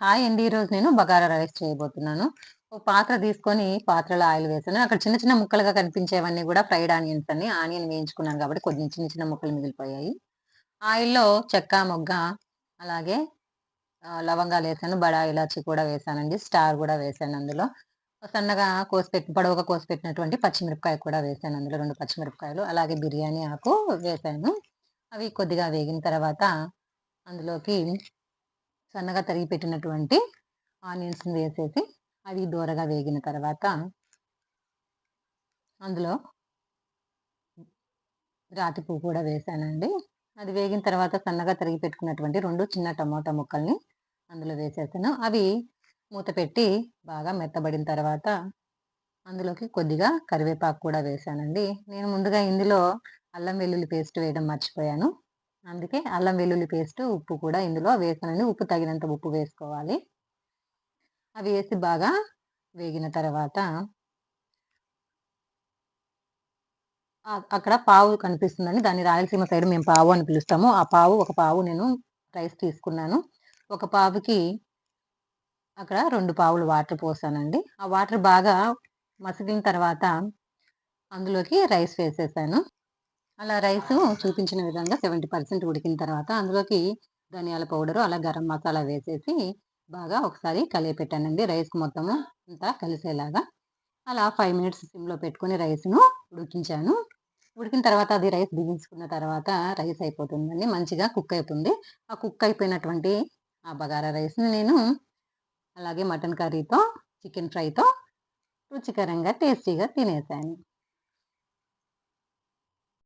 Hi అండి. ఈరోజు నేను బగారా రైస్ చేయబోతున్నాను. ఒక పాత్ర తీసుకొని పాత్రలో ఆయిల్ వేసాను. అక్కడ చిన్న చిన్న ముక్కలుగా కనిపించేవన్నీ గూడా ఫ్రైడ్ ఆనియన్స్ అండి. ఆనియన్ వేయించుకున్నాను కాబట్టి కొంచెం చిన్న చిన్న ముక్కలు మిగిలిపోయాయి. ఆయిల్‌లో చెక్క, మొగ్గ అలాగే లవంగాలేసాను. బడా, ఇలాచి కూడా వేసానండి. స్టార్ గూడా వేసాను అందులో. సన్నగా పొడవుగా కోసిపెట్టినటువంటి పచ్చిమిరపకాయ కూడా వేసాను అందులో 2 పచ్చిమిరపకాయలు. అలాగే బిర్యానీ ఆకు వేసాను. అవి కొద్దిగా వేగిన తర్వాత అందులోకి సన్నగా తరిగి పెట్టినటువంటి ఆనియన్స్‌ని వేసేసి, అవి దోరగా వేగిన తర్వాత అందులో రాతి పువ్వు కూడా వేశానండి. అది వేగిన తర్వాత సన్నగా తరిగి పెట్టుకున్నటువంటి 2 చిన్న టమోటా ముక్కల్ని అందులో వేసేసాను. అవి మూత పెట్టి బాగా మెత్తబడిన తర్వాత అందులోకి కొద్దిగా కరివేపాకు కూడా వేశానండి. నేను ముందుగా ఇందులో అల్లం వెల్లుల్లి పేస్ట్ వేయడం మర్చిపోయాను. అందుకే అల్లం వెల్లుల్లి పేస్ట్, ఉప్పు కూడా ఇందులో వేసానండి. ఉప్పు తగినంత ఉప్పు వేసుకోవాలి. అవి వేసి బాగా వేగిన తర్వాత అక్కడ పావు కనిపిస్తుందండి. దాన్ని రాయలసీమ సైడ్ మేము పావు అని పిలుస్తాము. ఒక పావు నేను రైస్ తీసుకున్నాను. ఒక పావుకి అక్కడ 2 పావులు వాటర్ పోసానండి. ఆ వాటర్ బాగా మసిలిన తర్వాత అందులోకి రైస్ వేసేసాను. అలా రైసు చూపించిన విధంగా 70% ఉడికిన తర్వాత అందులోకి ధనియాల పౌడరు, అలా గరం మసాలా వేసేసి బాగా ఒకసారి కలియపెట్టానండి. రైస్‌కి మొత్తము అంతా కలిసేలాగా. అలా 5 మినిట్స్ సిమ్‌లో పెట్టుకొని రైస్‌ను ఉడికించాను. ఉడికిన తర్వాత అది రైస్ దించుకున్న తర్వాత రైస్ అయిపోతుందండి. మంచిగా కుక్ అయితుంది. ఆ కుక్ అయిపోయినటువంటి ఆ బగారా రైస్‌ని నేను అలాగే మటన్ కర్రీతో, చికెన్ ఫ్రైతో రుచికరంగా, టేస్టీగా తినేసాను.